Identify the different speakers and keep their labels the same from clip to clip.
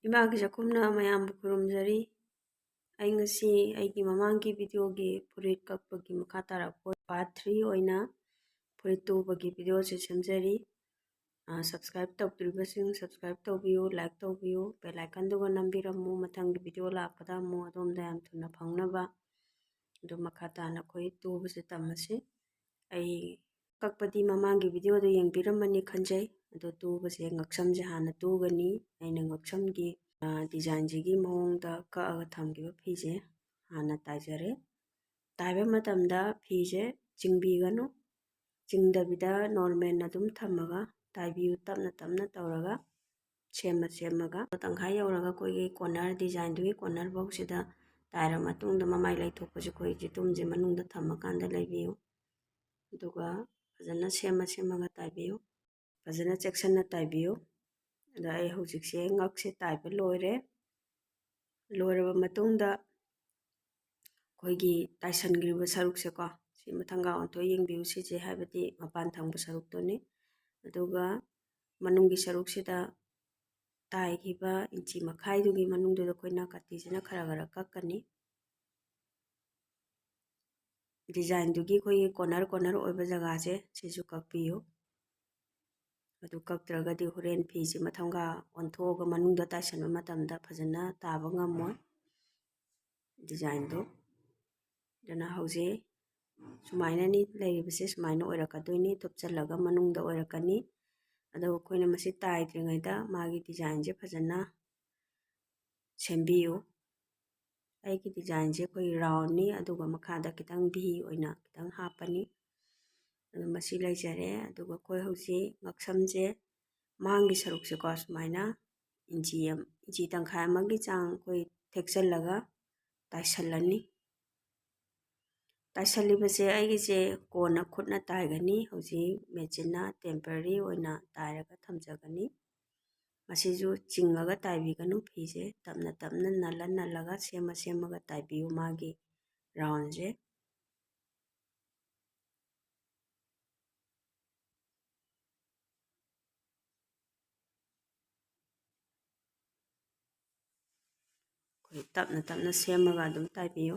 Speaker 1: ꯏꯃꯥꯒꯤ ꯆꯥꯛꯈꯨꯝꯅ ꯃꯌꯥꯝꯕꯨ ꯈꯨꯔꯨꯝꯖꯔꯤ꯫ ꯑꯩ ꯉꯁꯤ ꯑꯩꯒꯤ ꯃꯃꯥꯡꯒꯤ ꯚꯤꯗꯤꯑꯣꯒꯤ ꯐꯨꯔꯤꯠ ꯀꯛꯄꯒꯤ ꯃꯈꯥ ꯇꯥꯔꯛꯄ ꯄꯥꯔꯠ 3 ꯑꯣꯏꯅ ꯐꯨꯔꯤꯠ ꯇꯨꯕꯒꯤ ꯚꯤꯗꯤꯑꯣꯁꯤ ꯁꯦꯝꯖꯔꯤ꯫ ꯁꯕꯁꯀ꯭ꯔꯥꯏꯕ ꯇꯧꯗ꯭ꯔꯤꯕꯁꯤꯡ ꯁꯕꯁꯀ꯭ꯔꯥꯏꯕ ꯇꯧꯕꯤꯌꯨ, ꯂꯥꯏꯛ ꯇꯧꯕꯤꯌꯨ, ꯕꯦꯜ ꯑꯥꯏꯀꯟꯗꯨꯒ ꯅꯝꯕꯤꯔꯝꯃꯨ ꯃꯊꯪꯒꯤ ꯚꯤꯗꯤꯑꯣ ꯂꯥꯛꯄꯗ ꯑꯃꯨꯛ ꯑꯗꯣꯝꯗ ꯌꯥꯝ ꯊꯨꯅ ꯐꯪꯅꯕ꯫ ꯑꯗꯨ ꯃꯈꯥ ꯇꯥꯅ ꯑꯩꯈꯣꯏ ꯇꯨꯕꯁꯤ ꯇꯝꯃꯁꯤ꯫ ꯑꯩ ꯀꯛꯄꯗꯤ ꯃꯃꯥꯡꯒꯤ ꯚꯤꯗꯤꯑꯣꯗ ꯌꯦꯡꯕꯤꯔꯝꯃꯅꯤ ꯈꯟꯖꯩ꯫ ꯑꯗꯣ ꯇꯨꯕꯁꯦ ꯉꯛꯁꯝꯁꯦ ꯍꯥꯟꯅ ꯇꯨꯒꯅꯤ꯫ ꯑꯩꯅ ꯉꯛꯁꯝꯒꯤ ꯗꯤꯖꯥꯏꯟꯁꯤꯒꯤ ꯃꯑꯣꯡꯗ ꯀꯛꯑꯒ ꯊꯝꯈꯤꯕ ꯐꯤꯁꯦ ꯍꯥꯟꯅ ꯇꯥꯏꯖꯔꯦ꯫ ꯇꯥꯏꯕ ꯃꯇꯝꯗ ꯐꯤꯁꯦ ꯆꯤꯡꯕꯤꯒꯅꯨ, ꯆꯤꯡꯗꯕꯤꯗ ꯅꯣꯔꯃꯦꯜ ꯑꯗꯨꯝ ꯊꯝꯃꯒ ꯇꯥꯏꯕꯤꯌꯨ, ꯇꯞꯅ ꯇꯞꯅ ꯇꯧꯔꯒ ꯁꯦꯝꯃꯒ ꯇꯪꯈꯥꯏ ꯌꯧꯔꯒ ꯑꯩꯈꯣꯏꯒꯤ ꯀꯣꯔꯅꯔ ꯗꯤꯖꯥꯏꯟꯗꯨꯒꯤ ꯀꯣꯔꯅꯔ ꯐꯥꯎꯁꯤꯗ ꯇꯥꯏꯔ ꯃꯇꯨꯡꯗ ꯃꯃꯥꯏ ꯂꯩꯊꯣꯛꯄꯁꯦ ꯑꯩꯈꯣꯏ ꯖꯤꯇꯨꯝꯁꯦ ꯃꯅꯨꯡꯗ ꯊꯝꯃꯀꯥꯟꯗ ꯂꯩꯕꯤꯌꯨ꯫ ꯑꯗꯨꯒ ꯐꯖꯅ ꯁꯦꯝꯃꯒ ꯇꯥꯏꯕꯤꯌꯨ, ꯐꯖꯅ ꯆꯦꯛꯁꯤꯟꯅ ꯇꯥꯏꯕꯤꯌꯨ꯫ ꯑꯗ ꯑꯩ ꯍꯧꯖꯤꯛꯁꯦ ꯉꯛꯁꯦ ꯇꯥꯏꯕ ꯂꯣꯏꯔꯦ꯫ ꯂꯣꯏꯔꯕ ꯃꯇꯨꯡꯗ ꯑꯩꯈꯣꯏꯒꯤ ꯇꯥꯏꯁꯟꯈ꯭ꯔꯤꯕ ꯁꯔꯨꯛꯁꯦꯀꯣ, ꯁꯤ ꯃꯊꯪꯒ ꯑꯣꯟꯊꯣꯛ ꯌꯦꯡꯕꯤꯌꯨ꯫ ꯁꯤꯁꯦ ꯍꯥꯏꯕꯗꯤ ꯃꯄꯥꯟ ꯊꯪꯕ ꯁꯔꯨꯛꯇꯨꯅꯤ꯫ ꯑꯗꯨꯒ ꯃꯅꯨꯡꯒꯤ ꯁꯔꯨꯛꯁꯤꯗ ꯇꯥꯏꯈꯤꯕ ꯏꯟꯆꯤ ꯃꯈꯥꯏꯗꯨꯒꯤ ꯃꯅꯨꯡꯗꯨꯗ ꯑꯩꯈꯣꯏꯅ ꯀꯥꯇꯤꯁꯤꯅ ꯈꯔ ꯀꯛꯀꯅꯤ꯫ ꯗꯤꯖꯥꯏꯟꯗꯨꯒꯤ ꯑꯩꯈꯣꯏꯒꯤ ꯀꯣꯔꯅꯔ ꯑꯣꯏꯕ ꯖꯒꯥꯁꯦ ꯁꯤꯁꯨ ꯀꯛꯄꯤꯌꯨ꯫ ꯑꯗꯨ ꯀꯛꯇ꯭ꯔꯒꯗꯤ ꯍꯣꯔꯦꯟ ꯐꯤꯁꯦ ꯃꯊꯪꯒ ꯑꯣꯟꯊꯣꯛꯑꯒ ꯃꯅꯨꯡꯗ ꯇꯥꯏꯁꯟꯕ ꯃꯇꯝꯗ ꯐꯖꯅ ꯇꯥꯕ ꯉꯝꯃꯣꯏ ꯗꯤꯖꯥꯏꯟꯗꯣ꯫ ꯑꯗꯨꯅ ꯍꯧꯖꯤꯛ ꯁꯨꯃꯥꯏꯅꯅꯤ ꯂꯩꯔꯤꯕꯁꯦ, ꯁꯨꯃꯥꯏꯅ ꯑꯣꯏꯔꯛꯀꯗꯣꯏꯅꯤ, ꯊꯨꯞꯆꯜꯂꯒ ꯃꯅꯨꯡꯗ ꯑꯣꯏꯔꯛꯀꯅꯤ꯫ ꯑꯗꯨꯒ ꯑꯩꯈꯣꯏꯅ ꯃꯁꯤ ꯇꯥꯏꯗ꯭ꯔꯤꯉꯩꯗ ꯃꯥꯒꯤ ꯗꯤꯖꯥꯏꯟꯁꯦ ꯐꯖꯅ ꯁꯦꯝꯕꯤꯌꯨ꯫ ꯑꯩꯒꯤ ꯗꯤꯖꯥꯏꯟꯁꯦ ꯑꯩꯈꯣꯏ ꯔꯥꯎꯟꯅꯤ, ꯑꯗꯨꯒ ꯃꯈꯥꯗ ꯈꯤꯇꯪ ꯚꯤ ꯑꯣꯏꯅ ꯈꯤꯇꯪ ꯍꯥꯞꯄꯅꯤ꯫ ꯑꯗꯨ ꯃꯁꯤ ꯂꯩꯖꯔꯦ꯫ ꯑꯗꯨꯒ ꯑꯩꯈꯣꯏ ꯍꯧꯖꯤꯛ ꯉꯛꯁꯝꯁꯦ ꯃꯥꯡꯒꯤ ꯁꯔꯨꯛꯁꯦꯀꯣ ꯁꯨꯃꯥꯏꯅ ꯏꯟꯆꯤ ꯇꯪꯈꯥꯏ ꯑꯃꯒꯤ ꯆꯥꯡ ꯑꯩꯈꯣই ꯊꯦꯛꯆꯜꯂꯒ ꯇꯥꯏꯁꯜꯂꯅꯤ꯫ ꯇꯥꯏꯁꯜꯂꯤꯕꯁꯦ ꯑꯩꯒꯤꯁꯦ ꯀꯣꯟꯅ ꯈꯨꯠꯅ ꯇꯥꯏꯒꯅꯤ, ꯍꯧꯖꯤꯛ ꯃꯦꯆꯤꯟꯅ ꯇꯦꯝꯄꯔꯔꯤ ꯑꯣꯏꯅ ꯇꯥꯏꯔꯒ ꯊꯝꯖꯒꯅꯤ꯫ ꯃꯁꯤꯁꯨ ꯆꯤꯡꯉꯒ ꯇꯥꯏꯕꯤꯒꯅꯨ, ꯐꯤꯁꯦ ꯇꯞꯅ ꯇꯞꯅ ꯅꯜꯂꯒ ꯁꯦꯝꯃꯒ ꯇꯥꯏꯕꯤꯌꯨ ꯃꯥꯒꯤ ꯔꯥꯎꯟꯁꯦ꯫ ꯑꯩꯈꯣꯏ ꯇꯞꯅ ꯁꯦꯝꯃꯒ ꯑꯗꯨꯝ ꯇꯥꯏꯕꯤꯌꯨ꯫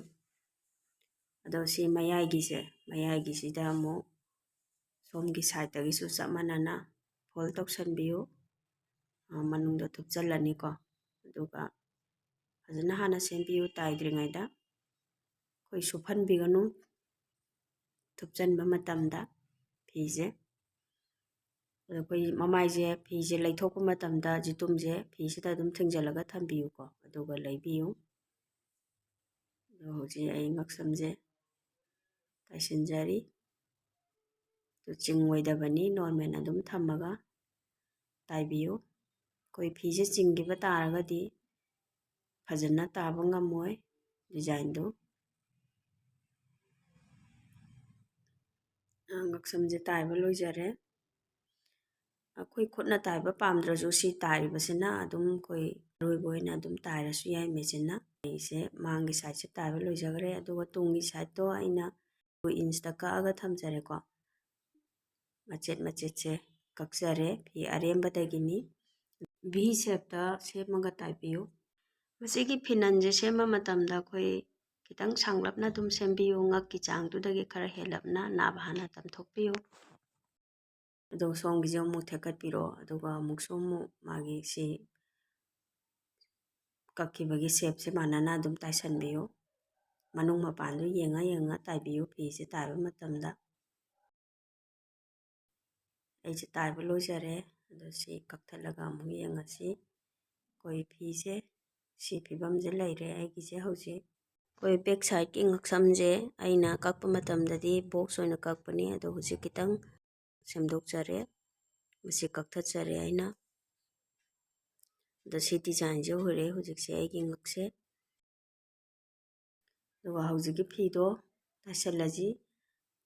Speaker 1: ꯑꯗꯣ ꯁꯤ ꯃꯌꯥꯏꯒꯤꯁꯤꯗ ꯑꯃꯨꯛ ꯁꯣꯝꯒꯤ ꯁꯥꯏꯠꯇꯒꯤꯁꯨ ꯆꯞ ꯃꯥꯟꯅꯅ ꯐꯣꯜ ꯇꯧꯁꯟꯕꯤꯌꯨ꯫ ꯃꯅꯨꯡꯗ ꯊꯨꯞꯆꯜꯂꯅꯤꯀꯣ, ꯑꯗꯨꯒ ꯐꯖꯅ ꯍꯥꯟꯅ ꯁꯦꯝꯕꯤꯌꯨ ꯇꯥꯏꯗ꯭ꯔꯤꯉꯩꯗ꯫ ꯑꯩꯈꯣꯏ ꯁꯨꯞꯍꯟꯕꯤꯒꯅꯨ ꯊꯨꯞꯆꯟꯕ ꯃꯇꯝꯗ ꯐꯤꯁꯦ꯫ ꯑꯗꯣ ꯑꯩꯈꯣꯏ ꯃꯃꯥꯏꯁꯦ ꯐꯤꯁꯦ ꯂꯩꯊꯣꯛꯄ ꯃꯇꯝꯗ ꯖꯤꯇꯨꯝꯁꯦ ꯐꯤꯁꯤꯗ ꯑꯗꯨꯝ ꯊꯤꯡꯖꯤꯜꯂꯒ ꯊꯝꯕꯤꯌꯨꯀꯣ, ꯑꯗꯨꯒ ꯂꯩꯕꯤꯌꯨ꯫ ꯑꯗꯣ ꯍꯧꯖꯤꯛ ꯑꯩ ꯉꯛꯁꯝꯁꯦ ꯇꯥꯏꯁꯤꯟꯖꯔꯤ꯫ ꯆꯤꯡꯉꯣꯏꯗꯕꯅꯤ, ꯅꯣꯔꯃꯦꯜ ꯑꯗꯨꯝ ꯊꯝꯃꯒ ꯇꯥꯏꯕꯤꯌꯨ꯫ ꯑꯩꯈꯣই ꯐꯤꯁꯦ ꯆꯤꯡꯈꯤꯕ ꯇꯥꯔꯒꯗꯤ ꯐꯖꯅ ꯇꯥꯕ ꯉꯝꯃꯣꯏ ꯗꯤꯖꯥꯏꯟꯗꯣ꯫ ꯉꯛꯁꯝꯁꯦ ꯇꯥꯏꯕ ꯂꯣꯏꯖꯔꯦ꯫ ꯑꯩꯈꯣꯏ ꯈꯨꯠꯅ ꯇꯥꯏꯕ ꯄꯥꯝꯗ꯭ꯔꯁꯨ ꯁꯤ ꯇꯥꯏꯔꯤꯕꯁꯤꯅ ꯑꯗꯨꯝ ꯑꯩꯈꯣꯏ ꯑꯔꯣꯏꯕ ꯑꯣꯏꯅ ꯑꯗꯨꯝ ꯇꯥꯏꯔꯁꯨ ꯌꯥꯏ ꯃꯦꯆꯤꯟꯅ꯫ ꯑꯩꯁꯦ ꯃꯥꯡꯒꯤ ꯁꯥꯏꯠꯁꯦ ꯇꯥꯏꯕ ꯂꯣꯏꯖꯈ꯭ꯔꯦ, ꯑꯗꯨꯒ ꯇꯨꯡꯒꯤ ꯁꯥꯏꯠꯇꯣ ꯑꯩꯅ 2 ꯏꯟꯆꯇ ꯀꯛꯑꯒ ꯊꯝꯖꯔꯦꯀꯣ꯫ ꯃꯆꯦꯠꯁꯦ ꯀꯛꯆꯔꯦ, ꯐꯤ ꯑꯔꯦꯝꯕꯗꯒꯤꯅꯤ꯫ ꯚꯤ ꯁꯦꯞꯇ ꯁꯦꯝꯃꯒ ꯇꯥꯏꯕꯤꯌꯨ꯫ ꯃꯁꯤꯒꯤ ꯐꯤꯅꯟꯁꯦ ꯁꯦꯝꯕ ꯃꯇꯝꯗ ꯑꯩꯈꯣꯏ ꯈꯤꯇꯪ ꯁꯥꯡꯂꯞꯅ ꯑꯗꯨꯝ ꯁꯦꯝꯕꯤꯌꯨ, ꯉꯛꯀꯤ ꯆꯥꯡꯗꯨꯗꯒꯤ ꯈꯔ ꯍꯦꯜꯂꯞꯅ ꯅꯥꯞ ꯍꯥꯟꯅ ꯇꯝꯊꯣꯛꯄꯤꯌꯨ꯫ ꯑꯗꯨꯒ ꯁꯣꯝꯒꯤꯁꯦ ꯑꯃꯨꯛ ꯊꯦꯛꯀꯠꯄꯤꯔꯣ, ꯑꯗꯨꯒ ꯑꯃꯨꯛꯁꯨ ꯃꯥꯒꯤ ꯁꯤ ꯀꯛꯈꯤꯕꯒꯤ ꯁꯦꯞꯁꯦ ꯃꯥꯟꯅꯅ ꯑꯗꯨꯝ ꯇꯥꯏꯁꯟꯕꯤꯌꯨ꯫ ꯃꯅꯨꯡ ꯃꯄꯥꯟꯗꯨ ꯌꯦꯡꯉ ꯇꯥꯏꯕꯤꯌꯨ ꯐꯤꯁꯦ ꯇꯥꯏꯕ ꯃꯇꯝꯗ꯫ ꯑꯩꯁꯦ ꯇꯥꯏꯕ ꯂꯣꯏꯖꯔꯦ꯫ ꯑꯗꯣ ꯁꯤ ꯀꯛꯊꯠꯂꯒ ꯑꯃꯨꯛ ꯌꯦꯡꯉꯁꯤ꯫ ꯑꯩꯈꯣꯏ ꯐꯤꯁꯦ ꯁꯤ ꯐꯤꯕꯝꯁꯦ ꯂꯩꯔꯦ ꯑꯩꯒꯤꯁꯦ ꯍꯧꯖꯤꯛ꯫ ꯑꯩꯈꯣꯏ ꯕꯦꯛ ꯁꯥꯏഡꯀꯤ ꯉꯛꯁꯝꯁꯦ ꯑꯩꯅ ꯀꯛꯄ ꯃꯇꯝꯗꯗꯤ ꯕꯣꯛꯁ ꯑꯣꯏꯅ ꯀꯛꯄꯅꯤ, ꯑꯗꯣ ꯍꯧꯖꯤꯛ ꯈꯤꯇꯪ ꯁꯦꯝꯗꯣꯛꯆꯔꯦ, ꯃꯁꯤ ꯀꯛꯊꯠꯆꯔꯦ ꯑꯩꯅ꯫ ꯑꯗꯣ ꯁꯤ ꯗꯤꯖꯥꯏꯟꯁꯦ ꯑꯣꯏꯔꯦ ꯍꯧꯖꯤꯛꯁꯦ ꯑꯩꯒꯤ ꯉꯛꯁꯦ꯫ ꯑꯗꯨꯒ ꯍꯧꯖꯤꯛꯀꯤ ꯐꯤꯗꯣ ꯇꯥꯏꯁꯜꯂꯁꯤ꯫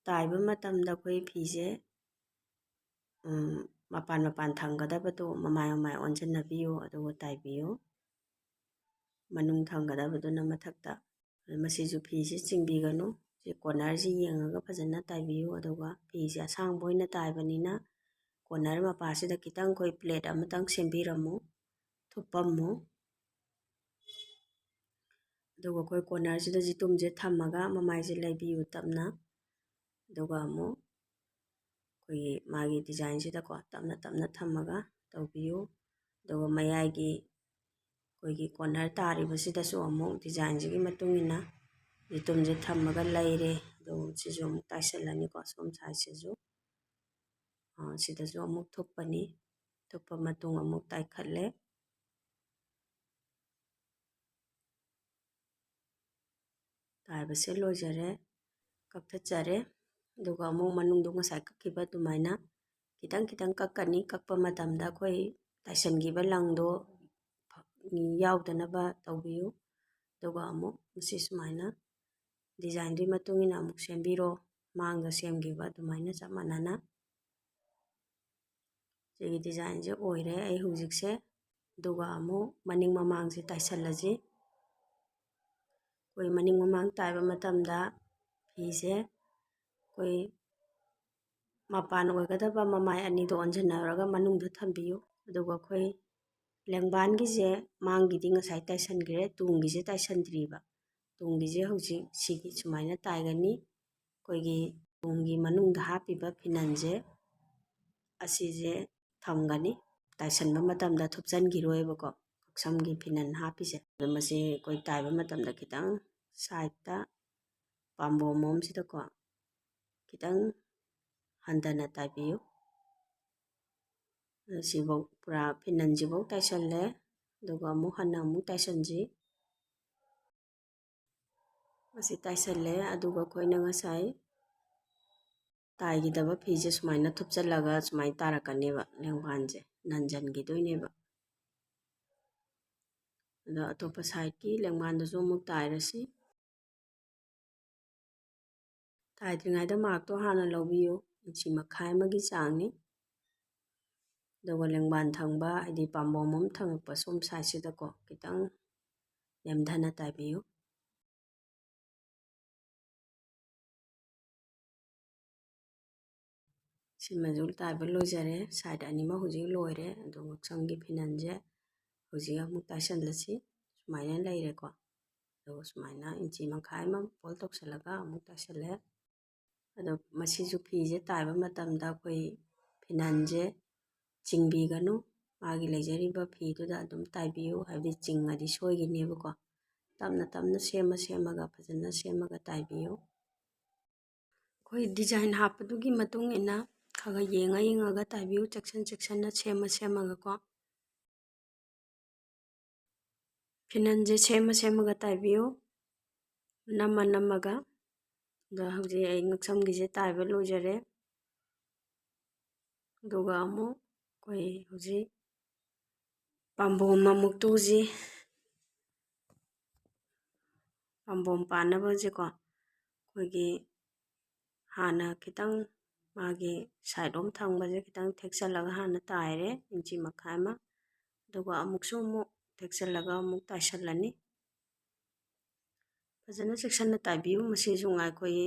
Speaker 1: ꯇꯥꯏꯕ ꯃꯇꯝꯗ ꯑꯩꯈꯣই ꯐꯤꯁꯦ ꯃꯄꯥꯟ ꯊꯪꯒꯗꯕꯗꯣ ꯃꯃꯥꯏ ꯑꯣꯟꯁꯤꯟꯅꯕꯤꯌꯨ, ꯑꯗꯨꯒ ꯇꯥꯏꯕꯤꯌꯨ꯫ ꯃꯅꯨꯡ ꯊꯪꯒꯗꯕꯗꯨꯅ ꯃꯊꯛꯇ꯫ ꯃꯁꯤꯁꯨ ꯐꯤꯁꯦ ꯆꯤꯡꯕꯤꯒꯅꯨ, ꯁꯤ ꯀꯣꯔꯅꯔꯁꯤ ꯌꯦꯡꯉꯒ ꯐꯖꯅ ꯇꯥꯏꯕꯤꯌꯨ꯫ ꯑꯗꯨꯒ ꯐꯤꯁꯦ ꯑꯁꯥꯡꯕ ꯑꯣꯏꯅ ꯇꯥꯏꯕꯅꯤꯅ ꯀꯣꯔꯅꯔ ꯃꯄꯥꯁꯤꯗ ꯈꯤꯇꯪ ꯑꯩꯈꯣই ꯄ꯭ꯂꯦꯠ ꯑꯃꯇꯪ ꯁꯦꯝꯕꯤꯔꯝꯃꯨ, ꯊꯨꯞꯄꯝꯃꯨ꯫ ꯑꯗꯨꯒ ꯑꯩꯈꯣꯏ ꯀꯣꯔꯅꯔꯁꯤꯗ ꯖꯤꯇꯨꯝꯁꯦ ꯊꯝꯃꯒ ꯃꯃꯥꯏꯁꯦ ꯂꯩꯕꯤꯌꯨ ꯇꯞꯅ, ꯑꯗꯨꯒ ꯑꯃꯨꯛ ꯑꯩꯈꯣꯏꯒꯤ ꯃꯥꯒꯤ ꯗꯤꯖꯥꯏꯟꯁꯤꯗꯀꯣ ꯇꯞꯅ ꯇꯞꯅ ꯊꯝꯃꯒ ꯇꯧꯕꯤꯌꯨ꯫ ꯑꯗꯨꯒ ꯃꯌꯥꯏꯒꯤ ꯑꯩꯈꯣꯏꯒꯤ ꯀꯣꯔꯅꯔ ꯇꯥꯔꯤꯕꯁꯤꯗꯁꯨ ꯑꯃꯨꯛ ꯗꯤꯖꯥꯏꯟꯁꯤꯒꯤ ꯃꯇꯨꯡ ꯏꯟꯅ ꯖꯤꯇꯨꯝꯁꯦ ꯊꯝꯃꯒ ꯂꯩꯔꯦ꯫ ꯑꯗꯨꯒ ꯁꯤꯁꯨ ꯑꯃꯨꯛ ꯇꯥꯏꯁꯤꯜꯂꯅꯤꯀꯣ ꯁꯣꯝ ꯁꯥꯏꯗꯁꯤꯁꯨ ꯁꯤꯗꯁꯨ ꯑꯃꯨꯛ ꯊꯨꯞꯄꯅꯤ, ꯊꯨꯞꯄ ꯃꯇꯨꯡ ꯑꯃꯨꯛ ꯇꯥꯏꯈꯠꯂꯦ꯫ ꯇꯥꯏꯕꯁꯦ ꯂꯣꯏꯖꯔꯦ, ꯀꯛꯊꯠꯆꯔꯦ꯫ ꯑꯗꯨꯒ ꯑꯃꯨꯛ ꯃꯅꯨꯡꯗꯣ ꯉꯁꯥꯏ ꯀꯛꯈꯤꯕ ꯑꯗꯨꯃꯥꯏꯅ ꯈꯤꯇꯪ ꯈꯤꯇꯪ ꯀꯛꯀꯅꯤ꯫ ꯀꯛꯄ ꯃꯇꯝꯗ ꯑꯩꯈꯣই ꯇꯥꯏꯁꯟꯈꯤꯕ ꯂꯪꯗꯣ ꯌꯥꯎꯗꯅꯕ ꯇꯧꯕꯤꯌꯨ꯫ ꯑꯗꯨꯒ ꯑꯃꯨꯛ ꯃꯁꯤ ꯁꯨꯃꯥꯏꯅ ꯗꯤꯖꯥꯏꯟꯗꯨꯒꯤ ꯃꯇꯨꯡ ꯏꯟꯅ ꯑꯃꯨꯛ ꯁꯦꯝꯕꯤꯔꯣ, ꯃꯥꯡꯗ ꯁꯦꯝꯈꯤꯕ ꯑꯗꯨꯃꯥꯏꯅ ꯆꯞ ꯃꯥꯟꯅꯅ꯫ ꯁꯤꯒꯤ ꯗꯤꯖꯥꯏꯟꯁꯦ ꯑꯣꯏꯔꯦ ꯑꯩ ꯍꯧꯖꯤꯛꯁꯦ꯫ ꯑꯗꯨꯒ ꯑꯃꯨꯛ ꯃꯅꯤꯡ ꯃꯃꯥꯡꯁꯦ ꯇꯥꯏꯁꯜꯂꯁꯤ꯫ ꯑꯩꯈꯣꯏ ꯃꯅꯤꯡ ꯃꯃꯥꯡ ꯇꯥꯏꯕ ꯃꯇꯝꯗ ꯐꯤꯁꯦ ꯑꯩꯈꯣꯏ ꯃꯄꯥꯟ ꯑꯣꯏꯒꯗꯕ ꯃꯃꯥꯏ ꯑꯅꯤꯗꯣ ꯑꯣꯟꯁꯤꯟꯅꯔꯒ ꯃꯅꯨꯡꯗ ꯊꯝꯕꯤꯌꯨ꯫ ꯑꯗꯨꯒ ꯑꯩꯈꯣꯏ ꯂꯦꯡꯕꯥꯟꯒꯤꯁꯦ ꯃꯥꯡꯒꯤꯗꯤ ꯉꯁꯥꯏ ꯇꯥꯏꯁꯟꯈ꯭ꯔꯦ, ꯇꯨꯡꯒꯤꯁꯦ ꯇꯥꯏꯁꯟꯗ꯭ꯔꯤꯕ꯫ ꯇꯨꯡꯒꯤꯁꯦ ꯍꯧꯖꯤꯛ ꯁꯤꯒꯤ ꯁꯨꯃꯥꯏꯅ ꯇꯥꯏꯒꯅꯤ꯫ ꯑꯩꯈꯣꯏꯒꯤ ꯇꯨꯡꯒꯤ ꯃꯅꯨꯡꯗ ꯍꯥꯞꯄꯤꯕ ꯐꯤꯅꯟꯁꯦ ꯑꯁꯤꯁꯦ ꯊꯝꯒꯅꯤ꯫ ꯇꯥꯏꯁꯟꯕ ꯃꯇꯝꯗ ꯊꯨꯞꯆꯟꯈꯤꯔꯣꯏꯕꯀꯣ ꯀꯛꯁꯝꯒꯤ ꯐꯤꯅꯟ ꯍꯥꯞꯄꯤꯁꯦ꯫ ꯑꯗꯣ ꯃꯁꯤ ꯑꯩꯈꯣꯏ ꯇꯥꯏꯕ ꯃꯇꯝꯗ ꯈꯤꯇꯪ ꯁꯥꯏꯗꯇ ꯄꯥꯝꯕꯣꯝꯂꯣꯝꯁꯤꯗꯀꯣ ꯈꯤꯇꯪ ꯍꯟꯊꯅ ꯇꯥꯏꯕꯤꯌꯨ꯫ ꯁꯤꯐꯧ ꯄꯨꯔꯥ ꯐꯤꯅꯟꯁꯤꯐꯧ ꯇꯥꯏꯁꯜꯂꯦ꯫ ꯑꯗꯨꯒ ꯑꯃꯨꯛ ꯍꯟꯅ ꯑꯃꯨꯛ ꯇꯥꯏꯁꯟꯁꯤ꯫ ꯃꯁꯤ ꯇꯥꯏꯁꯜꯂꯦ꯫ ꯑꯗꯨꯒ ꯑꯩꯈꯣꯏꯅ ꯉꯁꯥꯏ ꯇꯥꯏꯒꯤꯗꯕ ꯐꯤꯁꯦ ꯁꯨꯃꯥꯏꯅ ꯊꯨꯞꯆꯜꯂꯒ ꯁꯨꯃꯥꯏꯅ ꯇꯥꯔꯛꯀꯅꯦꯕ, ꯂꯦꯡꯕꯥꯟꯁꯦ ꯅꯟꯖꯟꯈꯤꯗꯣꯏꯅꯦꯕ꯫ ꯑꯗꯣ ꯑꯇꯣꯞꯄ ꯁꯥꯏꯗꯀꯤ ꯂꯦꯡꯕꯥꯟꯗꯁꯨ ꯑꯃꯨꯛ ꯇꯥꯏꯔꯁꯤ꯫ ꯇꯥꯏꯗ꯭ꯔꯤꯉꯩꯗ ꯃꯥꯔꯛꯇꯣ ꯍꯥꯟꯅ ꯂꯧꯕꯤꯌꯨ, ꯏꯟꯆꯤ ꯃꯈꯥꯏ ꯑꯃꯒꯤ ꯆꯥꯡꯅꯤ꯫ ꯑꯗꯨꯒ ꯂꯦꯡꯕꯥꯟ ꯊꯪꯕ ꯍꯥꯏꯗꯤ ꯄꯥꯝꯕꯣꯝ ꯊꯪꯉꯛꯄ ꯁꯣꯝ ꯁꯥꯏꯗꯁꯤꯗꯀꯣ ꯈꯤꯇꯪ ꯅꯦꯝꯊꯅ ꯇꯥꯏꯕꯤꯌꯨ꯫ ꯁꯤꯃꯁꯨ ꯇꯥꯏꯕ ꯂꯣꯏꯖꯔꯦ, ꯁꯥꯏड ꯑꯅꯤꯃꯛ ꯍꯧꯖꯤꯛ ꯂꯣꯏꯔꯦ꯫ ꯑꯗꯣ ꯉꯛꯁꯝꯒꯤ ꯐꯤꯅꯟꯁꯦ ꯍꯧꯖꯤꯛ ꯑꯃꯨꯛ ꯇꯥꯏꯁꯜꯂꯁꯤ꯫ ꯁꯨꯃꯥꯏꯅ ꯂꯩꯔꯦꯀꯣ, ꯑꯗꯨꯒ ꯁꯨꯃꯥꯏꯅ ꯏꯟꯆꯤ ꯃꯈꯥꯏ ꯑꯃ ꯐꯣꯜ ꯇꯧꯁꯜꯂꯒ ꯑꯃꯨꯛ ꯇꯥꯏꯁꯜꯂꯦ꯫ ꯑꯗꯣ ꯃꯁꯤꯁꯨ ꯐꯤꯁꯦ ꯇꯥꯏꯕ ꯃꯇꯝꯗ ꯑꯩꯈꯣꯏ ꯐꯤꯅꯟꯁꯦ ꯆꯤꯡꯕꯤꯒꯅꯨ, ꯃꯥꯒꯤ ꯂꯩꯖꯔꯤꯕ ꯐꯤꯗꯨꯗ ꯑꯗꯨꯝ ꯇꯥꯏꯕꯤꯌꯨ, ꯍꯥꯏꯕꯗꯤ ꯆꯤꯡꯉꯗꯤ ꯁꯣꯏꯒꯤꯅꯦꯕꯀꯣ꯫ ꯇꯞꯅ ꯇꯞꯅ ꯁꯦꯝꯃꯒ ꯐꯖꯅ ꯁꯦꯝꯃꯒ ꯇꯥꯏꯕꯤꯌꯨ꯫ ꯑꯩꯈꯣꯏ ꯗꯤꯖꯥꯏꯟ ꯍꯥꯞꯄꯗꯨꯒꯤ ꯃꯇꯨꯡ ꯏꯟꯅ ꯈꯔ ꯌꯦꯡꯉꯒ ꯇꯥꯏꯕꯤꯌꯨ, ꯆꯦꯛꯁꯤꯟꯅ ꯁꯦꯝꯃꯒꯀꯣ꯫ ꯐꯤꯅꯟꯁꯦ ꯁꯦꯝꯃꯒ ꯇꯥꯏꯕꯤꯌꯨ, ꯅꯝꯃꯒ꯫ ꯑꯗꯣ ꯍꯧꯖꯤꯛ ꯑꯩ ꯉꯛꯁꯝꯒꯤꯁꯦ ꯇꯥꯏꯕ ꯂꯣꯏꯖꯔꯦ꯫ ꯑꯗꯨꯒ ꯑꯃꯨꯛ ꯑꯩꯈꯣꯏ ꯍꯧꯖꯤꯛ ꯄꯥꯝꯕꯣꯝ ꯑꯃꯨꯛ ꯇꯨꯁꯤ꯫ ꯄꯥꯝꯕꯣꯝ ꯄꯥꯟꯅꯕꯁꯦꯀꯣ ꯑꯩꯈꯣꯏꯒꯤ ꯍꯥꯟꯅ ꯈꯤꯇꯪ ꯃꯥꯒꯤ ꯁꯥꯏꯗꯂꯣꯝ ꯊꯪꯕꯁꯦ ꯈꯤꯇꯪ ꯊꯦꯛꯆꯜꯂꯒ ꯍꯥꯟꯅ ꯇꯥꯏꯔꯦ, ꯏꯟꯆꯤ ꯃꯈꯥꯏ ꯑꯃ꯫ ꯑꯗꯨꯒ ꯑꯃꯨꯛꯁꯨ ꯑꯃꯨꯛ ꯊꯦꯛꯆꯜꯂꯒ ꯑꯃꯨꯛ ꯇꯥꯏꯁꯜꯂꯅꯤ꯫ ꯐꯖꯅ ꯆꯦꯛꯁꯤꯟꯅ ꯇꯥꯏꯕꯤꯌꯨ, ꯃꯁꯤꯁꯨ ꯑꯩꯈꯣꯏ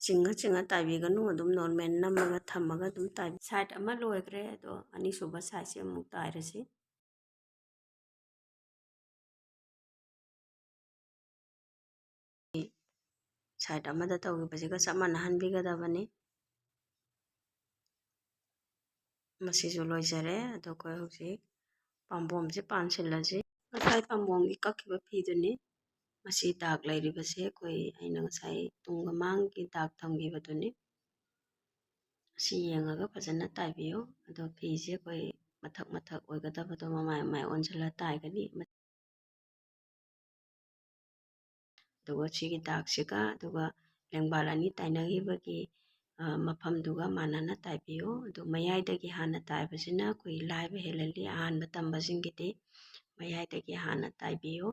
Speaker 1: ꯆꯤꯡꯉ ꯇꯥꯏꯕꯤꯒꯅꯨ, ꯑꯗꯨꯝ ꯅꯣꯔꯃꯦꯜ ꯅꯝꯃꯒ ꯊꯝꯃꯒ ꯑꯗꯨꯝ ꯇꯥꯏꯕꯤꯌꯨ꯫ ꯁꯥꯏड ꯑꯃ ꯂꯣꯏꯈ꯭ꯔꯦ, ꯑꯗꯣ ꯑꯅꯤꯁꯨꯕ ꯁꯥꯏꯗꯁꯦ ꯑꯃꯨꯛ ꯇꯥꯏꯔꯁꯤ꯫ ꯁꯥꯏड ꯑꯃꯗ ꯇꯧꯈꯤꯕꯁꯤꯒ ꯆꯞ ꯃꯥꯟꯅꯍꯟꯕꯤꯒꯗꯕꯅꯤ꯫ ꯃꯁꯤꯁꯨ ꯂꯣꯏꯖꯔꯦ꯫ ꯑꯗꯣ ꯑꯩꯈꯣꯏ ꯍꯧꯖꯤꯛ ꯄꯥꯝꯕꯣꯝꯁꯦ ꯄꯥꯟꯁꯤꯜꯂꯁꯤ꯫ ꯉꯁꯥꯏ ꯄꯥꯝꯕꯣꯝꯒꯤ ꯀꯛꯈꯤꯕ ꯐꯤꯗꯨꯅꯤ꯫ ꯃꯁꯤ ꯗꯥꯛ ꯂꯩꯔꯤꯕꯁꯦ ꯑꯩꯈꯣꯏ ꯑꯩꯅ ꯉꯁꯥꯏ ꯇꯨꯡꯒ ꯃꯥꯡꯒꯤ ꯗꯥꯛ ꯊꯝꯈꯤꯕꯗꯨꯅꯤ꯫ ꯁꯤ ꯌꯦꯡꯉꯒ ꯐꯖꯅ ꯇꯥꯏꯕꯤꯌꯨ꯫ ꯑꯗꯣ ꯐꯤꯁꯦ ꯑꯩꯈꯣꯏ ꯃꯊꯛ ꯑꯣꯏꯒꯗꯕꯗꯣ ꯃꯃꯥꯏ ꯑꯣꯟꯁꯤꯜꯂ ꯇꯥꯏꯒꯅꯤ꯫ ꯑꯗꯨꯒ ꯁꯤꯒꯤ ꯗꯥꯛꯁꯤꯒ ꯑꯗꯨꯒ ꯂꯦꯡꯕꯥꯟ ꯑꯅꯤ ꯇꯥꯏꯅꯈꯤꯕꯒꯤ ꯃꯐꯝꯗꯨꯒ ꯃꯥꯟꯅꯅ ꯇꯥꯏꯕꯤꯌꯨ꯫ ꯑꯗꯨ ꯃꯌꯥꯏꯗꯒꯤ ꯍꯥꯟꯅ ꯇꯥꯏꯕꯁꯤꯅ ꯑꯩꯈꯣꯏ ꯂꯥꯏꯕ ꯍꯦꯜꯍꯜꯂꯤ, ꯑꯍꯥꯟꯕ ꯇꯝꯕꯁꯤꯡꯒꯤꯗꯤ ꯃꯌꯥꯏꯗꯒꯤ ꯍꯥꯟꯅ ꯇꯥꯏꯕꯤꯌꯨ꯫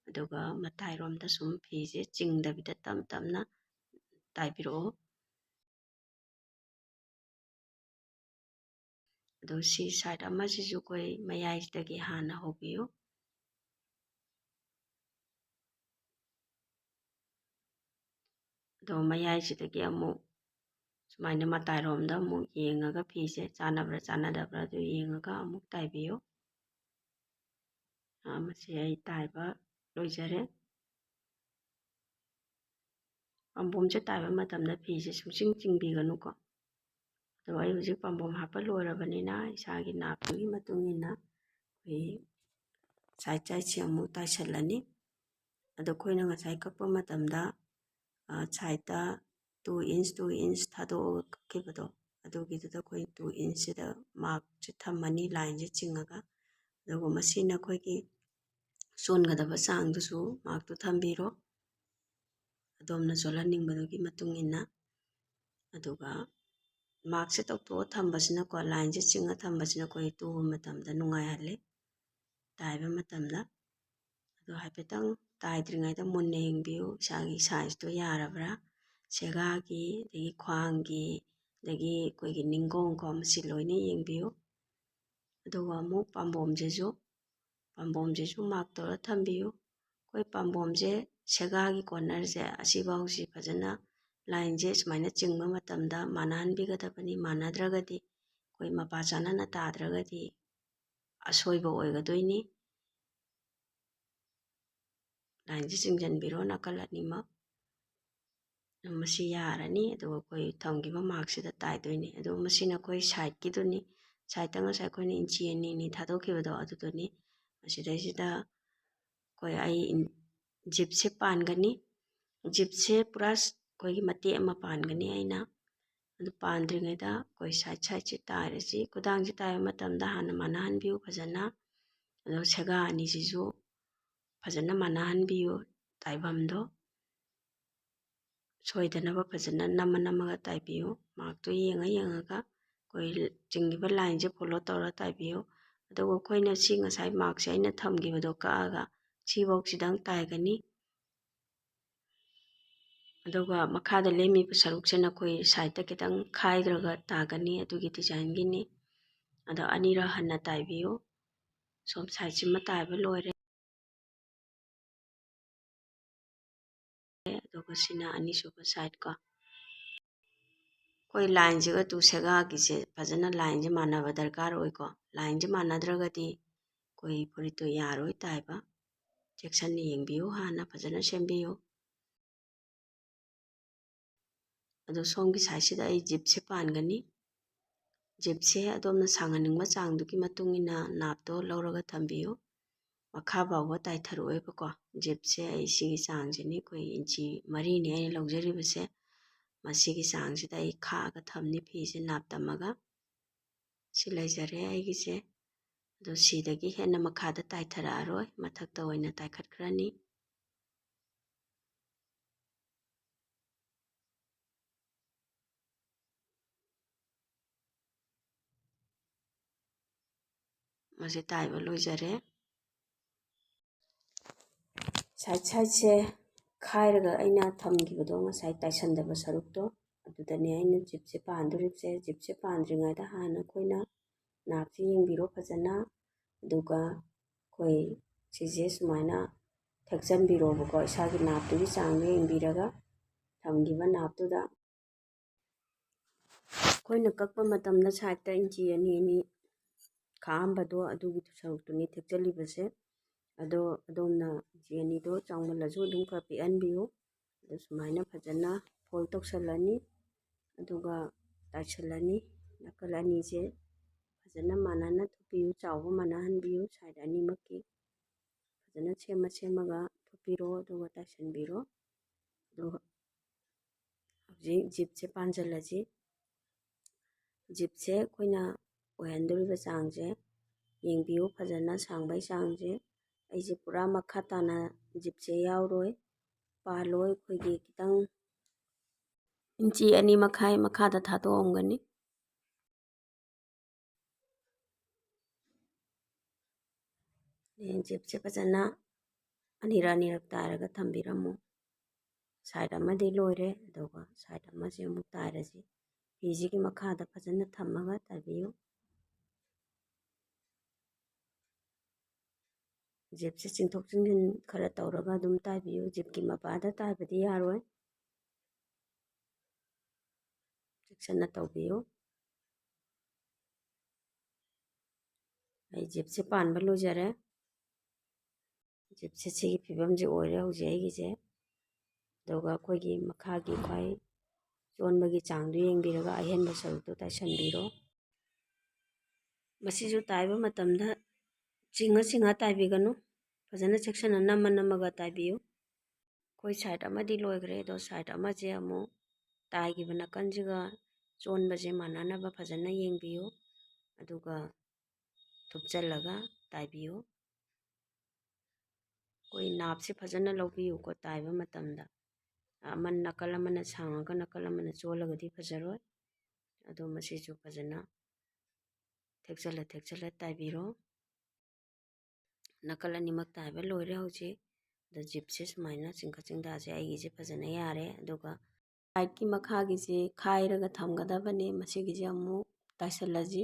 Speaker 1: ꯑꯗꯨꯒ ꯃꯇꯥꯏꯔꯣꯝꯗ ꯁꯨꯝ ꯐꯤꯁꯦ ꯆꯤꯡꯗꯕꯤꯗ ꯇꯞꯅ ꯇꯥꯏꯕꯤꯔꯛꯑꯣ꯫ ꯑꯗꯣ ꯁꯤ ꯁꯥꯏड ꯑꯃꯁꯤꯁꯨ ꯑꯩꯈꯣꯏ ꯃꯌꯥꯏꯁꯤꯗꯒꯤ ꯍꯥꯟꯅ ꯍꯧꯕꯤꯌꯨ꯫ ꯑꯗꯣ ꯃꯌꯥꯏꯁꯤꯗꯒꯤ ꯑꯃꯨꯛ ꯁꯨꯃꯥꯏꯅ ꯃꯇꯥꯏꯔꯣꯝꯗ ꯑꯃꯨꯛ ꯌꯦꯡꯉꯒ ꯐꯤꯁꯦ ꯆꯥꯟꯅꯕ꯭ꯔꯥ ꯆꯥꯟꯅꯗꯕ꯭ꯔꯥ ꯑꯗꯨ ꯌꯦꯡꯉꯒ ꯑꯃꯨꯛ ꯇꯥꯏꯕꯤꯌꯨ꯫ ꯃꯁꯤ ꯑꯩ ꯇꯥꯏꯕ ꯂꯣꯏꯖꯔꯦ꯫ ꯄꯥꯝꯕꯣꯝꯁꯦ ꯇꯥꯏꯕ ꯃꯇꯝꯗ ꯐꯤꯁꯦ ꯁꯨꯡꯆꯤꯡ ꯆꯤꯡꯕꯤꯒꯅꯨꯀꯣ꯫ ꯑꯗꯣ ꯑꯩ ꯍꯧꯖꯤꯛ ꯄꯥꯝꯕꯣꯝ ꯍꯥꯞꯄ ꯂꯣꯏꯔꯕꯅꯤꯅ ꯏꯁꯥꯒꯤ ꯅꯥꯞꯇꯨꯒꯤ ꯃꯇꯨꯡ ꯏꯟꯅ ꯑꯩꯈꯣꯏ ꯁꯥꯏꯠꯁꯦ ꯑꯃꯨꯛ ꯇꯥꯏꯁꯜꯂꯅꯤ꯫ ꯑꯗꯣ ꯑꯩꯈꯣꯏꯅ ꯉꯁꯥꯏ ꯀꯛꯄ ꯃꯇꯝꯗ ꯁꯥꯏꯠꯇ 2 ꯏꯟꯆ ꯊꯥꯗꯣꯛꯑꯒ ꯀꯛꯈꯤꯕꯗꯣ, ꯑꯗꯨꯒꯤꯗꯨꯗ ꯑꯩꯈꯣꯏ 2 ꯏꯟꯆꯁꯤꯗ ꯃꯥꯔꯛꯁꯦ ꯊꯝꯃꯅꯤ, ꯂꯥꯏꯟꯁꯦ ꯆꯤꯡꯉꯒ꯫ ꯑꯗꯨꯒ ꯃꯁꯤꯅ ꯑꯩꯈꯣꯏꯒꯤ ꯆꯣꯟꯒꯗꯕ ꯆꯥꯡꯗꯨꯁꯨ ꯃꯥꯔꯛꯇꯨ ꯊꯝꯕꯤꯔꯣ, ꯑꯗꯣꯝꯅ ꯆꯣꯜꯍꯟꯅꯤꯡꯕꯗꯨꯒꯤ ꯃꯇꯨꯡ ꯏꯟꯅ꯫ ꯑꯗꯨꯒ ꯃꯥꯔꯛꯁꯦ ꯇꯧꯊꯣꯛꯑ ꯊꯝꯕꯁꯤꯅꯀꯣ, ꯂꯥꯏꯟꯁꯦ ꯆꯤꯡꯉ ꯊꯝꯕꯁꯤꯅ ꯑꯩꯈꯣꯏ ꯇꯨꯕ ꯃꯇꯝꯗ ꯅꯨꯡꯉꯥꯏꯍꯜꯂꯤ, ꯇꯥꯏꯕ ꯃꯇꯝꯗ꯫ ꯑꯗꯣ ꯍꯥꯏꯐꯦꯠꯇꯪ ꯇꯥꯏꯗ꯭ꯔꯤꯉꯩꯗ ꯃꯨꯟꯅ ꯌꯦꯡꯕꯤꯌꯨ, ꯏꯁꯥꯒꯤ ꯁꯥꯏꯖꯇꯣ ꯌꯥꯔꯕ꯭ꯔꯥ, ꯁꯦꯒꯥꯒꯤ, ꯑꯗꯒꯤ ꯈ꯭ꯋꯥꯡꯒꯤ, ꯑꯗꯒꯤ ꯑꯩꯈꯣꯏꯒꯤ ꯅꯤꯡꯒꯣꯡꯀꯣ, ꯃꯁꯤ ꯂꯣꯏꯅ ꯌꯦꯡꯕꯤꯌꯨ꯫ ꯑꯗꯨꯒ ꯑꯃꯨꯛ ꯄꯥꯝꯕꯣꯝꯁꯤꯁꯨ ꯃꯥꯔꯛ ꯇꯧꯔ ꯊꯝꯕꯤꯌꯨ꯫ ꯑꯩꯈꯣꯏ ꯄꯥꯝꯕꯣꯝꯁꯦ ꯁꯦꯒꯥꯒꯤ ꯀꯣꯔꯅꯔꯁꯦ ꯑꯁꯤꯐꯥꯎꯁꯤ ꯐꯖꯅ ꯂꯥꯏꯟꯁꯦ ꯁꯨꯃꯥꯏꯅ ꯆꯤꯡꯕ ꯃꯇꯝꯗ ꯃꯥꯟꯅꯍꯟꯕꯤꯒꯗꯕꯅꯤ꯫ ꯃꯥꯟꯅꯗ꯭ꯔꯒꯗꯤ ꯑꯩꯈꯣꯏ ꯃꯄꯥ ꯆꯥꯟꯅꯅ ꯇꯥꯗ꯭ꯔꯒꯗꯤ ꯑꯁꯣꯏꯕ ꯑꯣꯏꯒꯗꯣꯏꯅꯤ꯫ ꯂꯥꯏꯟꯁꯦ ꯆꯤꯡꯁꯤꯟꯕꯤꯔꯣ ꯅꯥꯀꯜ ꯑꯅꯤꯃꯛ꯫ ꯃꯁꯤ ꯌꯥꯔꯅꯤ꯫ ꯑꯗꯨꯒ ꯑꯩꯈꯣꯏ ꯊꯝꯈꯤꯕ ꯃꯥꯔꯛꯁꯤꯗ ꯇꯥꯏꯗꯣꯏꯅꯤ꯫ ꯑꯗꯨꯒ ꯃꯁꯤꯅ ꯑꯩꯈꯣꯏ ꯁꯥꯏꯠꯀꯤꯗꯨꯅꯤ, ꯁꯥꯏꯠꯇ ꯉꯁꯥꯏ ꯑꯩꯈꯣꯏꯅ ꯏꯟꯆꯤ 2 ꯊꯥꯗꯣꯛꯈꯤꯕꯗꯣ ꯑꯗꯨꯗꯨꯅꯤ꯫ ꯃꯁꯤꯗꯩꯁꯤꯗ ꯑꯩ ꯖꯤꯞꯁꯦ ꯄꯥꯟꯒꯅꯤ꯫ ꯖꯤꯞꯁꯦ ꯄꯨꯔꯥ ꯑꯩꯈꯣꯏꯒꯤ ꯃꯇꯦꯛ ꯑꯃ ꯄꯥꯟꯒꯅꯤ ꯑꯩꯅ꯫ ꯑꯗꯨ ꯄꯥꯟꯗ꯭ꯔꯤꯉꯩꯗ ꯑꯩꯈꯣꯏ ꯁꯥꯏꯠꯁꯦ ꯇꯥꯏꯔꯁꯤ꯫ ꯈꯨꯗꯥꯡꯁꯦ ꯇꯥꯏꯕ ꯃꯇꯝꯗ ꯍꯥꯟꯅ ꯃꯥꯟꯅꯍꯟꯕꯤꯌꯨ ꯐꯖꯅ꯫ ꯑꯗꯨꯒ ꯁꯦꯒꯥ ꯑꯅꯤꯁꯤꯁꯨ ꯐꯖꯅ ꯃꯥꯟꯅꯍꯟꯕꯤꯌꯨ ꯇꯥꯏꯐꯝꯗꯣ꯫ ꯁꯣꯏꯗꯅꯕ ꯐꯖꯅ ꯅꯝꯃꯒ ꯇꯥꯏꯕꯤꯌꯨ꯫ ꯃꯥꯔꯛꯇꯣ ꯌꯦꯡꯉꯒ ꯑꯩꯈꯣꯏ ꯆꯤꯡꯉꯤꯕ ꯂꯥꯏꯟꯁꯦ ꯐꯣꯂꯣ ꯇꯧꯔ ꯇꯥꯏꯕꯤꯌꯨ꯫ ꯑꯗꯨꯒ ꯑꯩꯈꯣꯏꯅ ꯁꯤ ꯉꯁꯥꯏ ꯃꯥꯔꯛꯁꯦ ꯑꯩꯅ ꯊꯝꯈꯤꯕꯗꯣ ꯀꯛꯑꯒ ꯁꯤꯐꯥꯎꯁꯤꯗꯪ ꯇꯥꯏꯒꯅꯤ꯫ ꯑꯗꯨꯒ ꯃꯈꯥꯗ ꯂꯦꯝꯃꯤꯕ ꯁꯔꯨꯛꯁꯤꯅ ꯑꯩꯈꯣꯏ ꯁꯥꯏꯠꯇ ꯈꯤꯇꯪ ꯈꯥꯏꯗ꯭ꯔꯒ ꯇꯥꯒꯅꯤ, ꯑꯗꯨꯒꯤ ꯗꯤꯖꯥꯏꯟꯒꯤꯅꯤ꯫ ꯑꯗꯣ ꯑꯅꯤꯔꯛ ꯍꯟꯅ ꯇꯥꯏꯕꯤꯌꯨ꯫ ꯁꯣꯝ ꯁꯥꯏꯠꯁꯤꯃ ꯇꯥꯏꯕ ꯂꯣꯏꯔꯦ꯫ ꯑꯗꯨꯒ ꯁꯤꯅ ꯑꯅꯤꯁꯨꯕ ꯁꯥꯏꯠ ꯀꯣ꯫ ꯑꯩꯈꯣꯏ ꯂꯥꯏꯟꯁꯤꯒ ꯁꯦꯒꯥꯒꯤꯁꯦ ꯐꯖꯅ ꯂꯥꯏꯟꯁꯦ ꯃꯥꯟꯅꯕ ꯗꯔꯀꯥꯔ ꯑꯣꯏꯀꯣ꯫ ꯂꯥꯏꯟꯁꯦ ꯃꯥꯟꯅꯗ꯭ꯔꯒꯗꯤ ꯑꯩꯈꯣꯏ ꯐꯨꯔꯤꯠꯇꯣ ꯌꯥꯔꯣꯏ ꯇꯥꯏꯕ꯫ ꯆꯦꯛꯁꯟꯅ ꯌꯦꯡꯕꯤꯌꯨ, ꯍꯥꯟꯅ ꯐꯖꯅ ꯁꯦꯝꯕꯤꯌꯨ꯫ ꯑꯗꯣ ꯁꯣꯝꯒꯤ ꯁꯥꯏꯠꯁꯤꯗ ꯑꯩ ꯖꯤꯞꯁꯦ ꯄꯥꯟꯒꯅꯤ꯫ ꯖꯤꯞꯁꯦ ꯑꯗꯣꯝꯅ ꯁꯥꯡꯍꯟꯅꯤꯡꯕ ꯆꯥꯡꯗꯨꯒꯤ ꯃꯇꯨꯡ ꯏꯟꯅ ꯅꯥꯞꯇꯣ ꯂꯧꯔꯒ ꯊꯝꯕꯤꯌꯨ꯫ ꯃꯈꯥ ꯐꯥꯎꯕ ꯇꯥꯏꯊꯔꯛꯑꯣꯏꯕꯀꯣ꯫ ꯖꯤꯞꯁꯦ ꯑꯩ ꯁꯤꯒꯤ ꯆꯥꯡꯁꯤꯅꯤ, ꯑꯩꯈꯣꯏ ꯏꯟꯆꯤ 4ꯅꯤ ꯑꯩꯅ ꯂꯧꯖꯔꯤꯕꯁꯦ꯫ ꯃꯁꯤꯒꯤ ꯆꯥꯡꯁꯤꯗ ꯑꯩ ꯈꯥꯛꯑꯒ ꯊꯝꯅꯤ ꯐꯤꯁꯦ ꯅꯥꯞ ꯇꯝꯃꯒ꯫ ꯁꯤ ꯂꯩꯖꯔꯦ ꯑꯩꯒꯤꯁꯦ꯫ ꯑꯗꯣ ꯁꯤꯗꯒꯤ ꯍꯦꯟꯅ ꯃꯈꯥꯗ ꯇꯥꯏꯊꯔꯛꯑꯔꯣꯏ, ꯃꯊꯛꯇ ꯑꯣꯏꯅ ꯇꯥꯏꯈꯠꯈ꯭ꯔꯅꯤ꯫ ꯃꯁꯤ ꯇꯥꯏꯕ ꯂꯣꯏꯖꯔꯦ꯫ ꯁꯥꯏꯠꯁꯦ ꯈꯥꯏꯔꯒ ꯑꯩꯅ ꯊꯝꯈꯤꯕꯗꯣ ꯉꯁꯥꯏ ꯇꯥꯏꯁꯟꯗꯕ ꯁꯔꯨꯛꯇꯣ, ꯑꯗꯨꯗꯅꯦ ꯑꯩꯅ ꯖꯤꯞꯁꯦ ꯄꯥꯟꯗꯣꯔꯤꯕꯁꯦ꯫ ꯖꯤꯞꯁꯦ ꯄꯥꯟꯗ꯭ꯔꯤꯉꯩꯗ ꯍꯥꯟꯅ ꯑꯩꯈꯣꯏꯅ ꯅꯥꯞꯁꯦ ꯌꯦꯡꯕꯤꯔꯣ ꯐꯖꯅ꯫ ꯑꯗꯨꯒ ꯑꯩꯈꯣꯏ ꯁꯤꯁꯦ ꯁꯨꯃꯥꯏꯅ ꯊꯦꯛꯆꯟꯕꯤꯔꯣꯕꯀꯣ, ꯏꯁꯥꯒꯤ ꯅꯥꯞꯇꯨꯒꯤ ꯆꯥꯡꯗꯣ ꯌꯦꯡꯕꯤꯔꯒ ꯊꯝꯈꯤꯕ ꯅꯥꯞꯇꯨꯗ ꯑꯩꯈꯣꯏꯅ ꯀꯛꯄ ꯃꯇꯝꯗ ꯁꯥꯏꯠꯇ ꯏꯟꯆꯤ 2 ꯈꯥꯛꯑꯝꯕꯗꯣ ꯑꯗꯨꯒꯤ ꯁꯔꯨꯛꯇꯨꯅꯤ ꯊꯦꯛꯆꯜꯂꯤꯕꯁꯦ꯫ ꯑꯗꯣ ꯑꯗꯣꯝꯅ ꯏꯟꯆꯤ 2ꯗꯣ ꯆꯥꯎꯃꯜꯂꯁꯨ ꯑꯗꯨꯝ ꯈꯔ ꯄꯤꯛꯍꯟꯕꯤꯌꯨ꯫ ꯑꯗꯣ ꯁꯨꯃꯥꯏꯅ ꯐꯖꯅ ꯐꯣꯜ ꯇꯧꯁꯜꯂꯅꯤ, ꯑꯗꯨꯒ ꯇꯥꯏꯁꯜꯂꯅꯤ꯫ ꯅꯥꯀꯜ ꯑꯅꯤꯁꯦ ꯐꯖꯅ ꯃꯥꯟꯅꯅ ꯊꯨꯞꯄꯤꯌꯨ, ꯆꯥꯎꯕ ꯃꯥꯟꯅꯍꯟꯕꯤꯌꯨ ꯁꯥꯏꯠ ꯑꯅꯤꯃꯛꯀꯤ꯫ ꯐꯖꯅ ꯁꯦꯝꯃꯒ ꯊꯨꯞꯄꯤꯔꯣ, ꯑꯗꯨꯒ ꯇꯥꯏꯁꯟꯕꯤꯔꯣ꯫ ꯑꯗꯨꯒ ꯍꯧꯖꯤꯛ ꯖꯤꯞꯁꯦ ꯄꯥꯟꯁꯤꯜꯂꯁꯤ꯫ ꯖꯤꯞꯁꯦ ꯑꯩꯈꯣꯏꯅ ꯑꯣꯏꯍꯟꯗꯣꯔꯤꯕ ꯆꯥꯡꯁꯦ ꯌꯦꯡꯕꯤꯌꯨ ꯐꯖꯅ, ꯁꯥꯡꯕꯩ ꯆꯥꯡꯁꯦ꯫ ꯑꯩꯁꯦ ꯄꯨꯔꯥ ꯃꯈꯥ ꯇꯥꯅ ꯖꯤꯞꯁꯦ ꯌꯥꯎꯔꯣꯏ, ꯄꯥꯜꯂꯣꯏ, ꯑꯩꯈꯣꯏꯒꯤ ꯈꯤꯇꯪ ꯏꯟꯆꯤ 2.5 ꯃꯈꯥꯗ ꯊꯥꯗꯣꯛꯑꯝꯒꯅꯤ꯫ ꯖꯤꯞꯁꯦ ꯐꯖꯅ ꯑꯅꯤꯔꯛ ꯇꯥꯏꯔꯒ ꯊꯝꯕꯤꯔꯝꯃꯨ꯫ ꯁꯥꯏꯠ ꯑꯃꯗꯤ ꯂꯣꯏꯔꯦ, ꯑꯗꯨꯒ ꯁꯥꯏꯠ ꯑꯃꯁꯦ ꯑꯃꯨꯛ ꯇꯥꯏꯔꯁꯤ꯫ ꯐꯤꯁꯤꯒꯤ ꯃꯈꯥꯗ ꯐꯖꯅ ꯊꯝꯃꯒ ꯇꯥꯏꯕꯤꯌꯨ꯫ ꯖꯤꯞꯁꯦ ꯆꯤꯡꯊꯣꯛ ꯆꯤꯡꯁꯤꯟ ꯈꯔ ꯇꯧꯔꯒ ꯑꯗꯨꯝ ꯇꯥꯏꯕꯤꯌꯨ꯫ ꯖꯤꯞꯀꯤ ꯃꯄꯥꯗ ꯇꯥꯏꯕꯗꯤ ꯌꯥꯔꯣꯏ, ꯆꯦꯛꯁꯤꯟꯅ ꯇꯧꯕꯤꯌꯨ꯫ ꯑꯩ ꯖꯤꯞꯁꯦ ꯄꯥꯟꯕ ꯂꯣꯏꯖꯔꯦ꯫ ꯖꯤꯞꯁꯦ ꯁꯤꯒꯤ ꯐꯤꯕꯝꯁꯦ ꯑꯣꯏꯔꯦ ꯍꯧꯖꯤꯛ ꯑꯩꯒꯤꯁꯦ꯫ ꯑꯗꯨꯒ ꯑꯩꯈꯣꯏꯒꯤ ꯃꯈꯥꯒꯤ ꯈ꯭ꯋꯥꯏ ꯆꯣꯟꯕꯒꯤ ꯆꯥꯡꯗꯨ ꯌꯦꯡꯕꯤꯔꯒ ꯑꯍꯦꯟꯕ ꯁꯔꯨꯛꯇꯨ ꯇꯥꯏꯁꯟꯕꯤꯔꯣ꯫ ꯃꯁꯤꯁꯨ ꯇꯥꯏꯕ ꯃꯇꯝꯗ ꯆꯤꯡꯉ ꯇꯥꯏꯕꯤꯒꯅꯨ, ꯐꯖꯅ ꯆꯦꯛꯁꯤꯟꯅ ꯅꯝꯃꯒ ꯇꯥꯏꯕꯤꯌꯨ꯫ ꯑꯩꯈꯣꯏ ꯁꯥꯏꯠ ꯑꯃꯗꯤ ꯂꯣꯏꯈ꯭ꯔꯦ, ꯑꯗꯣ ꯁꯥꯏꯠ ꯑꯃꯁꯦ ꯑꯃꯨꯛ ꯇꯥꯏꯈꯤꯕ ꯅꯥꯀꯟꯁꯤꯒ ꯆꯣꯟꯕꯁꯦ ꯃꯥꯟꯅꯅꯕ ꯐꯖꯅ ꯌꯦꯡꯕꯤꯌꯨ, ꯑꯗꯨꯒ ꯊꯨꯞꯆꯜꯂꯒ ꯇꯥꯏꯕꯤꯌꯨ꯫ ꯑꯩꯈꯣꯏ ꯅꯥꯞꯁꯦ ꯐꯖꯅ ꯂꯧꯕꯤꯌꯨꯀꯣ ꯇꯥꯏꯕ ꯃꯇꯝꯗ꯫ ꯅꯥꯀꯜ ꯑꯃꯅ ꯁꯥꯡꯉꯒ ꯅꯥꯀꯜ ꯑꯃꯅ ꯆꯣꯜꯂꯒꯗꯤ ꯐꯖꯔꯣꯏ꯫ ꯑꯗꯣ ꯃꯁꯤꯁꯨ ꯐꯖꯅ ꯊꯦꯛꯆꯜꯂ ꯇꯥꯏꯕꯤꯔꯣ꯫ ꯅꯥꯀꯜ ꯑꯅꯤꯃꯛ ꯇꯥꯏꯕ ꯂꯣꯏꯔꯦ ꯍꯧꯖꯤꯛ꯫ ꯑꯗꯣ ꯖꯤꯞꯁꯦ ꯁꯨꯃꯥꯏꯅ ꯆꯤꯡꯈꯠ ꯆꯤꯡꯗꯥꯁꯦ ꯑꯩꯒꯤꯁꯦ ꯐꯖꯅ ꯌꯥꯔꯦ꯫ ꯑꯗꯨꯒ ꯁꯥꯏꯠꯀꯤ ꯃꯈꯥꯒꯤꯁꯦ ꯈꯥꯏꯔꯒ ꯊꯝꯒꯗꯕꯅꯦ, ꯃꯁꯤꯒꯤꯁꯦ ꯑꯃꯨꯛ ꯇꯥꯏꯁꯜꯂꯁꯤ꯫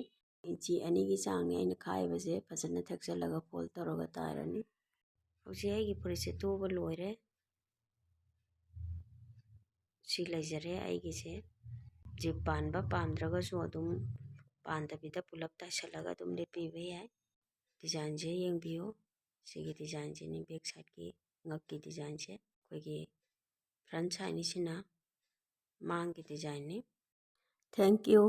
Speaker 1: ꯏꯟꯆꯤ 2ꯒꯤ ꯆꯥꯡꯅꯤ ꯑꯩꯅ ꯈꯥꯏꯕꯁꯦ, ꯐꯖꯅ ꯊꯦꯛꯆꯜꯂꯒ ꯐꯣꯜ ꯇꯧꯔꯒ ꯇꯥꯏꯔꯅꯤ꯫ ꯍꯧꯖꯤꯛ ꯑꯩꯒꯤ ꯐꯨꯔꯤꯠꯁꯦ ꯇꯨꯕ ꯂꯣꯏꯔꯦ꯫ ꯁꯤ ꯂꯩꯖꯔꯦ ꯑꯩꯒꯤꯁꯦ꯫ ꯖꯤꯞ ꯄꯥꯟꯕ ꯄꯥꯝꯗ꯭ꯔꯒꯁꯨ ꯑꯗꯨꯝ ꯄꯥꯟꯗꯕꯤꯗ ꯄꯨꯂꯞ ꯇꯥꯏꯁꯜꯂꯒ ꯑꯗꯨꯝ ꯂꯦꯞꯄꯤꯕ ꯌꯥꯏ꯫ ꯗꯤꯖꯥꯏꯟꯁꯦ ꯌꯦꯡꯕꯤꯌꯨ, ꯁꯤꯒꯤ ꯗꯤꯖꯥꯏꯟꯁꯤꯅꯤ ꯕꯦꯛ ꯁꯥꯏꯠꯀꯤ ꯉꯛꯀꯤ ꯗꯤꯖꯥꯏꯟꯁꯦ꯫ ꯑꯩꯈꯣꯏꯒꯤ ꯐ꯭ꯔꯟꯠ ꯁꯥꯏꯠꯅꯤꯁꯤꯅ ꯃꯥꯡꯒꯤ ꯗꯤꯖꯥꯏꯟꯅꯤ꯫ Thank U.